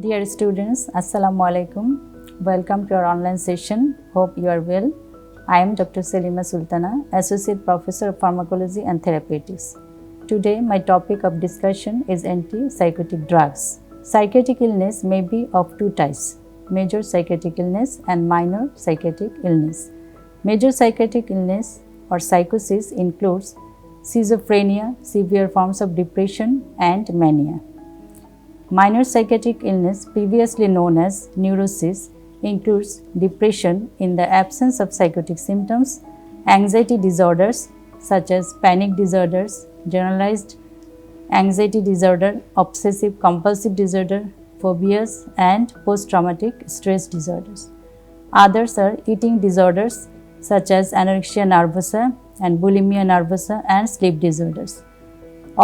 Dear students, Assalamu alaikum. Welcome to our online session. Hope you are well. I am Dr. Selima Sultana, Associate Professor of Pharmacology and Therapeutics. Today, my topic of discussion is antipsychotic drugs. Psychiatric illness may be of two types: major psychiatric illness and minor psychiatric illness. Major psychiatric illness or psychosis includes schizophrenia, severe forms of depression, and mania. Minor psychiatric illness, previously known as neurosis, includes depression in the absence of psychotic symptoms, anxiety disorders such as panic disorders, generalized anxiety disorder, obsessive compulsive disorder, phobias, and post-traumatic stress disorders. Others are eating disorders such as anorexia nervosa and bulimia nervosa and sleep disorders.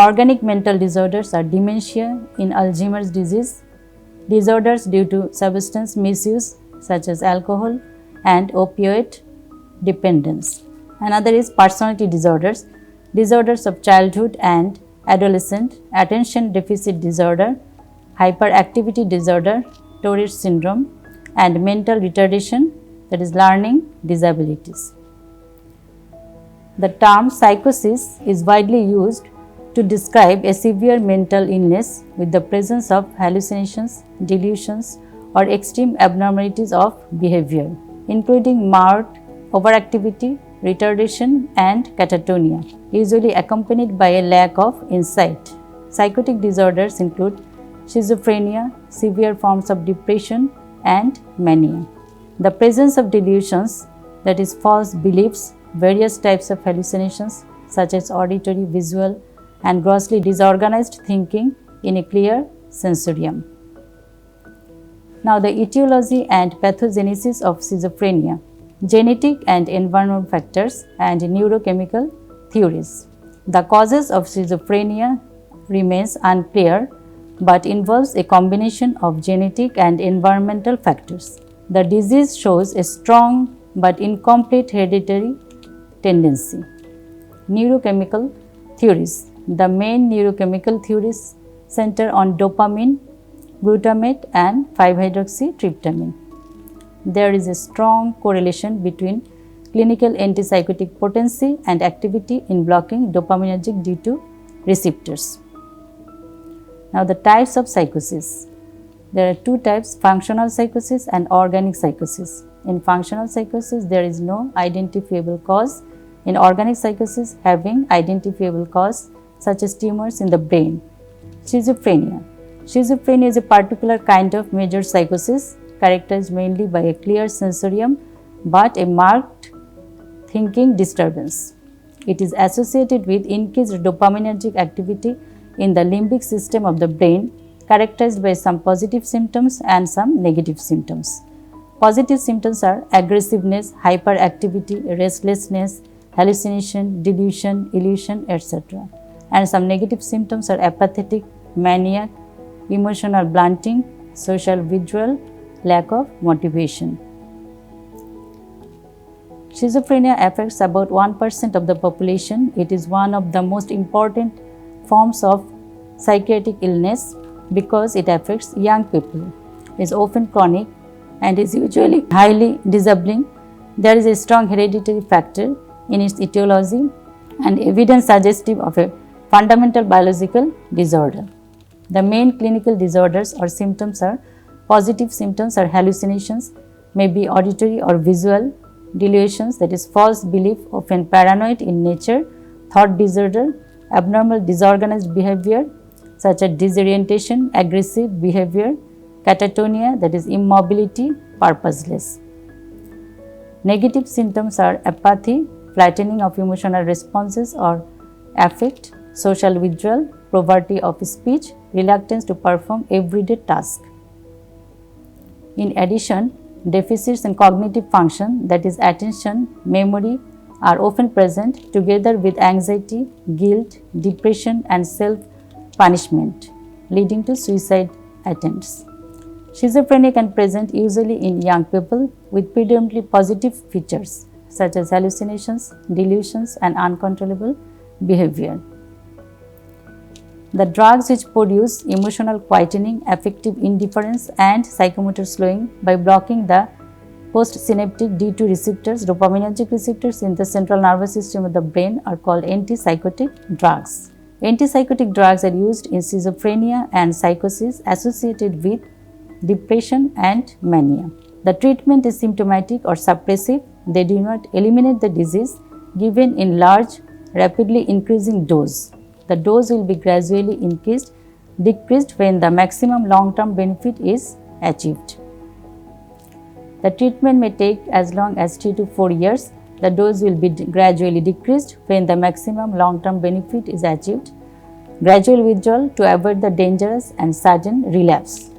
Organic mental disorders are dementia in Alzheimer's disease, disorders due to substance misuse such as alcohol and opioid dependence. Another is personality disorders, disorders of childhood and adolescent, attention deficit disorder, hyperactivity disorder, Tourette syndrome, and mental retardation, that is learning disabilities. The term psychosis is widely used to describe a severe mental illness with the presence of hallucinations, delusions, or extreme abnormalities of behavior, including marked overactivity, retardation, and catatonia, usually accompanied by a lack of insight. Psychotic disorders include schizophrenia, severe forms of depression, and mania. The presence of delusions, that is false beliefs, various types of hallucinations such as auditory, visual, and grossly disorganized thinking in a clear sensorium. Now, the etiology and pathogenesis of schizophrenia, genetic and environmental factors, and neurochemical theories. The causes of schizophrenia remains unclear but involves a combination of genetic and environmental factors. The disease shows a strong but incomplete hereditary tendency. Neurochemical theories. The main neurochemical theories center on dopamine, glutamate, and 5-hydroxytryptamine. There is a strong correlation between clinical antipsychotic potency and activity in blocking dopaminergic D2 receptors. Now, the types of psychosis. There are two types: functional psychosis and organic psychosis. In functional psychosis, there is no identifiable cause. In organic psychosis, having identifiable cause such as tumors in the brain. Schizophrenia. Schizophrenia is a particular kind of major psychosis characterized mainly by a clear sensorium but a marked thinking disturbance. It is associated with increased dopaminergic activity in the limbic system of the brain, characterized by some positive symptoms and some negative symptoms. Positive symptoms are aggressiveness, hyperactivity, restlessness, hallucination, delusion, illusion, etc. And some negative symptoms are apathetic, maniac, emotional blunting, social withdrawal, lack of motivation. Schizophrenia affects about 1% of the population. It is one of the most important forms of psychiatric illness because it affects young people. It is often chronic and is usually highly disabling. There is a strong hereditary factor in its etiology and evidence suggestive of a fundamental biological disorder. The main clinical disorders or symptoms are: positive symptoms are hallucinations, may be auditory or visual, delusions, that is false belief, often paranoid in nature, thought disorder, abnormal disorganized behavior such as disorientation, aggressive behavior, catatonia, that is immobility, purposeless. Negative symptoms are apathy, flattening of emotional responses or affect, social withdrawal, poverty of speech, reluctance to perform everyday tasks. In addition, deficits in cognitive function, that is attention, memory, are often present together with anxiety, guilt, depression, and self-punishment, leading to suicide attempts. Schizophrenia can present usually in young people with predominantly positive features such as hallucinations, delusions, and uncontrollable behavior. The drugs which produce emotional quietening, affective indifference, and psychomotor slowing by blocking the postsynaptic D2 receptors, dopaminergic receptors in the central nervous system of the brain are called antipsychotic drugs. Antipsychotic drugs are used in schizophrenia and psychosis associated with depression and mania. The treatment is symptomatic or suppressive. They do not eliminate the disease given in large, rapidly increasing dose. The dose will be gradually decreased when the maximum long-term benefit is achieved. The treatment may take as long as 3 to 4 years. The dose will be gradually decreased when the maximum long-term benefit is achieved. Gradual withdrawal to avoid the dangerous and sudden relapse.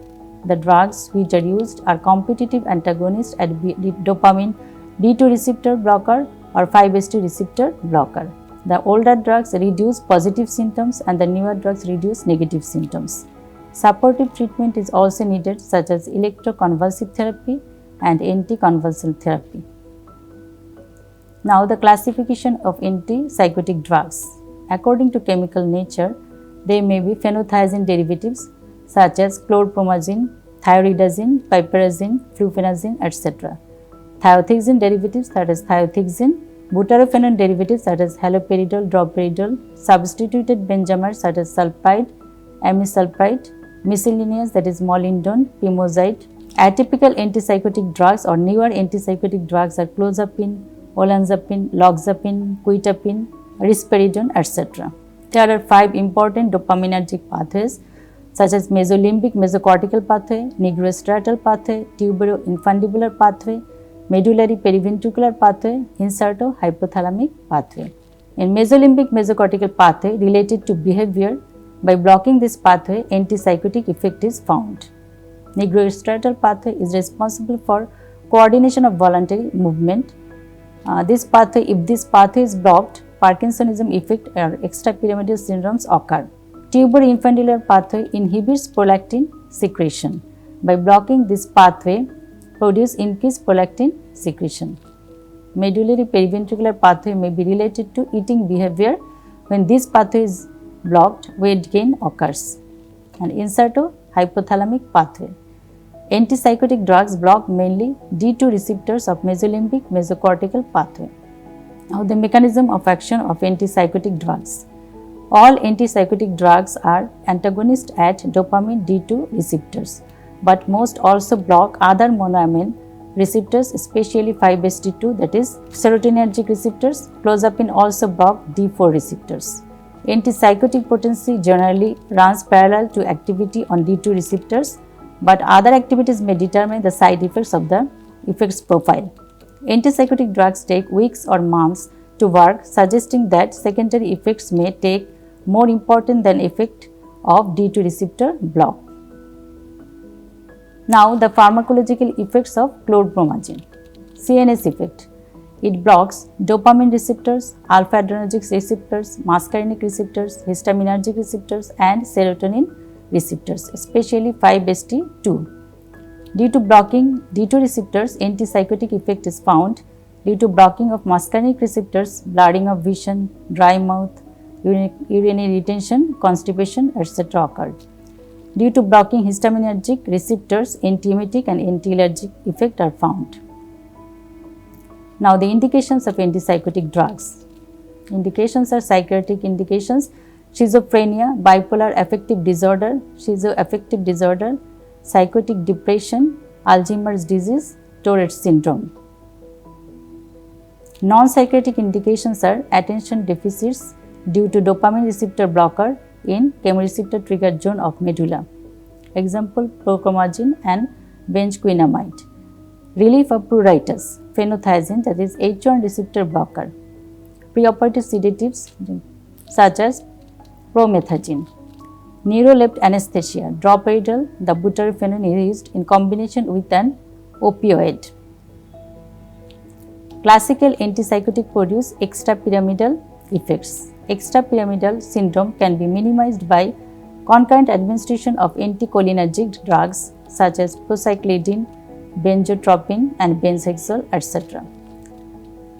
The drugs which are used are competitive antagonists at dopamine D2 receptor blocker or 5-HT receptor blocker. The older drugs reduce positive symptoms and the newer drugs reduce negative symptoms. Supportive treatment is also needed, such as electroconvulsive therapy and anticonvulsant therapy. Now, the classification of antipsychotic drugs. According to chemical nature, they may be phenothiazine derivatives such as chlorpromazine, thioridazine, piperazine, fluphenazine, etc. Thiothiazine derivatives such as thiothiazine, butyrophenone derivatives such as haloperidol, droperidol, substituted benzamide such as sulfide, amisulfide, miscellaneous that is molindone, pimozide. Atypical antipsychotic drugs or newer antipsychotic drugs are clozapine, olanzapine, loxapine, quetiapine, risperidone, etc. There are 5 important dopaminergic pathways such as mesolimbic mesocortical pathway, nigrostriatal pathway, tubero-infundibular pathway, medullary periventricular pathway, incerto-hypothalamic pathway. In mesolimbic mesocortical pathway related to behavior, by blocking this pathway, antipsychotic effect is found. Nigrostriatal pathway is responsible for coordination of voluntary movement. If this pathway is blocked, Parkinsonism effect or extrapyramidal syndromes occur. Tubero-infundibular pathway inhibits prolactin secretion. By blocking this pathway, produce increased prolactin secretion. Medullary periventricular pathway may be related to eating behavior. When this pathway is blocked, weight gain occurs. And incerto-hypothalamic pathway. Antipsychotic drugs block mainly D2 receptors of mesolimbic mesocortical pathway. Now, the mechanism of action of antipsychotic drugs. All antipsychotic drugs are antagonists at dopamine D2 receptors, but most also block other monoamine receptors, especially 5-HT2, that is serotonergic receptors. Clozapine also block D4 receptors. Antipsychotic potency generally runs parallel to activity on D2 receptors, but other activities may determine the side effects of the effects profile. Antipsychotic drugs take weeks or months to work, suggesting that secondary effects may take more important than effect of D2 receptor block. Now, the pharmacological effects of chlorpromazine. CNS effect. It blocks dopamine receptors, alpha-adrenergic receptors, muscarinic receptors, histaminergic receptors, and serotonin receptors, especially 5-HT2. Due to blocking D2 receptors, antipsychotic effect is found. Due to blocking of muscarinic receptors, blurring of vision, dry mouth, urinary retention, constipation, etc. occurred. Due to blocking histaminergic receptors, antiemetic and antiallergic effect are found. Now, the indications of antipsychotic drugs. Indications are psychiatric indications: schizophrenia, bipolar affective disorder, schizoaffective disorder, psychotic depression, Alzheimer's disease, Tourette syndrome. Non-psychiatric indications are attention deficits due to dopamine receptor blocker in chemoreceptor trigger zone of medulla. Example, prochromazine and benzoquinamide. Relief of pruritus, phenothiazine, that is H1 receptor blocker. Preoperative sedatives such as promethazine. Neuroleptic anesthesia, droperidol, the butyrophenone is used in combination with an opioid. Classical antipsychotic produce extrapyramidal effects. Extrapyramidal syndrome can be minimized by concurrent administration of anticholinergic drugs such as procyclidine, benzotropine and benzhexol, etc.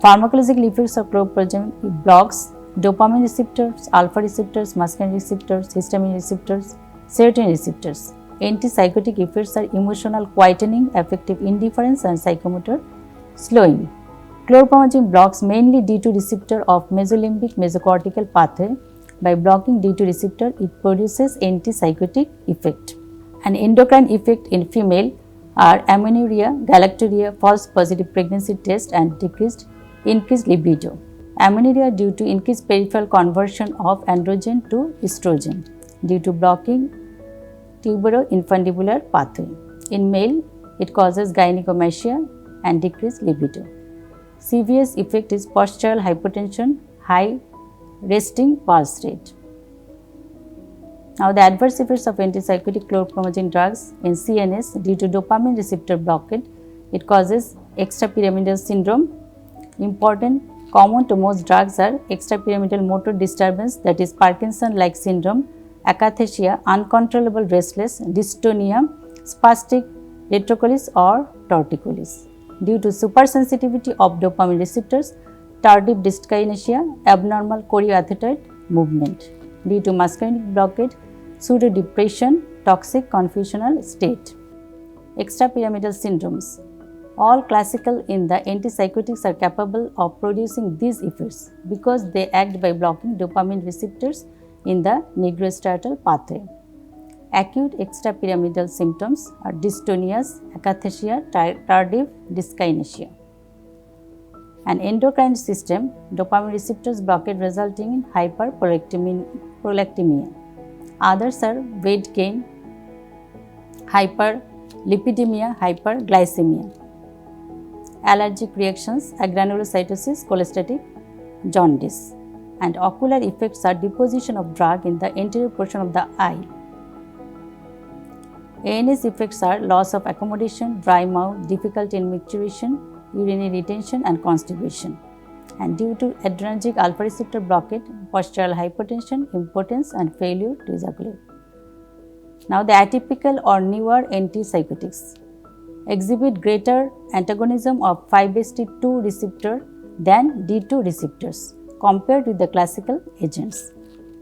Pharmacological effects of chlorpromazine blocks dopamine receptors, alpha receptors, muscarinic receptors, histamine receptors, serotonin receptors. Antipsychotic effects are emotional quietening, affective indifference, and psychomotor slowing. Chlorpromazine blocks mainly D2 receptor of mesolimbic mesocortical pathway. By blocking D2 receptor, it produces antipsychotic effect. An endocrine effect in female are amenorrhea, galactorrhea, false positive pregnancy test, and increased libido. Amenorrhea due to increased peripheral conversion of androgen to estrogen due to blocking tuberoinfundibular pathway. In male, it causes gynecomastia and decreased libido. CVS effect is postural hypotension, high resting pulse rate. Now, the adverse effects of antipsychotic chlorpromazine drugs in CNS due to dopamine receptor blockade, it causes extrapyramidal syndrome. Important, common to most drugs are extrapyramidal motor disturbance, that is Parkinson-like syndrome, akathisia, uncontrollable restless, dystonia, spastic retrocolis or torticollis. Due to supersensitivity of dopamine receptors, tardive dyskinesia, abnormal chorioathetoid movement. Due to muscarinic blockade, pseudodepression, toxic confusional state. Extrapyramidal syndromes. All classical in the antipsychotics are capable of producing these effects because they act by blocking dopamine receptors in the nigrostriatal pathway. Acute extrapyramidal symptoms are dystonias, akathisia, tardive dyskinesia. An endocrine system, dopamine receptors blockade resulting in hyperprolactinemia. Others are weight gain, hyperlipidemia, hyperglycemia. Allergic reactions, agranulocytosis, cholestatic jaundice. And ocular effects are deposition of drug in the anterior portion of the eye. ANS effects are loss of accommodation, dry mouth, difficulty in micturition, urinary retention, and constipation. And due to adrenergic alpha receptor blockade, postural hypotension, impotence, and failure to ejaculate. Now, the atypical or newer antipsychotics exhibit greater antagonism of 5-HT2 receptor than D2 receptors compared with the classical agents.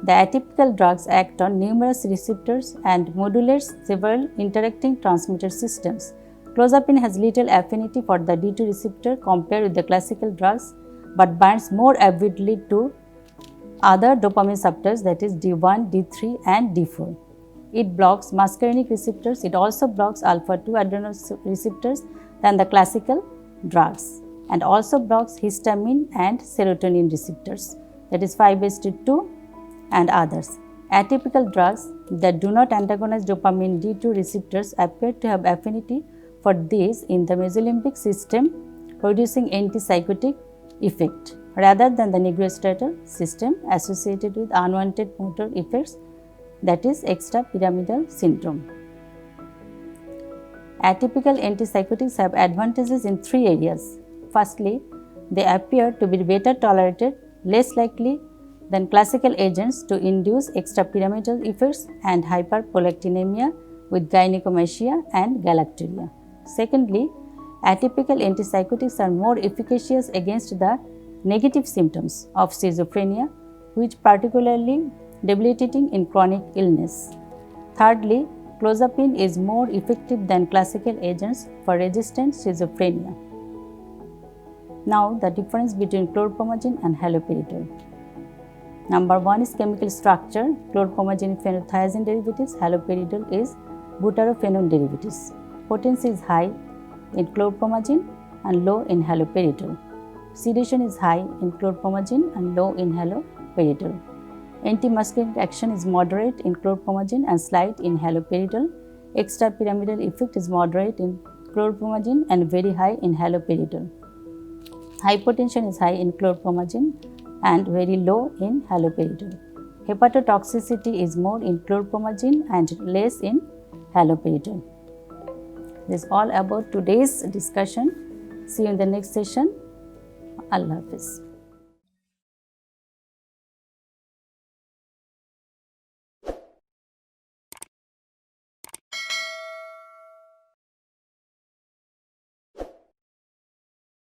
The atypical drugs act on numerous receptors and modulates several interacting transmitter systems. Clozapine has little affinity for the D2 receptor compared with the classical drugs, but binds more avidly to other dopamine receptors, that is D1, D3, and D4. It blocks muscarinic receptors. It also blocks alpha-2 adrenal receptors than the classical drugs, and also blocks histamine and serotonin receptors, that is 5-HT2 and others. Atypical drugs that do not antagonize dopamine D2 receptors appear to have affinity for these in the mesolimbic system, producing antipsychotic effect rather than the nigrostriatal system associated with unwanted motor effects, that is extrapyramidal syndrome. Atypical antipsychotics have advantages in three areas. Firstly, they appear to be better tolerated, less likely than classical agents to induce extrapyramidal effects and hyperprolactinemia with gynecomastia and galactorrhea. Secondly, atypical antipsychotics are more efficacious against the negative symptoms of schizophrenia, which particularly debilitating in chronic illness. Thirdly, clozapine is more effective than classical agents for resistant schizophrenia. Now, the difference between chlorpromazine and haloperidol. Number 1 is chemical structure. Chlorpromazine phenothiazine derivatives, haloperidol is butyrophenone derivatives. Potency is high in chlorpromazine and low in haloperidol. Sedation is high in chlorpromazine and low in haloperidol. Antimuscarinic action is moderate in chlorpromazine and slight in haloperidol. Extrapyramidal effect is moderate in chlorpromazine and very high in haloperidol. Hypotension is high in chlorpromazine and very low in haloperidol. Hepatotoxicity is more in chlorpromazine and less in haloperidol. This is all about today's discussion. See you in the next session. Allah Hafiz.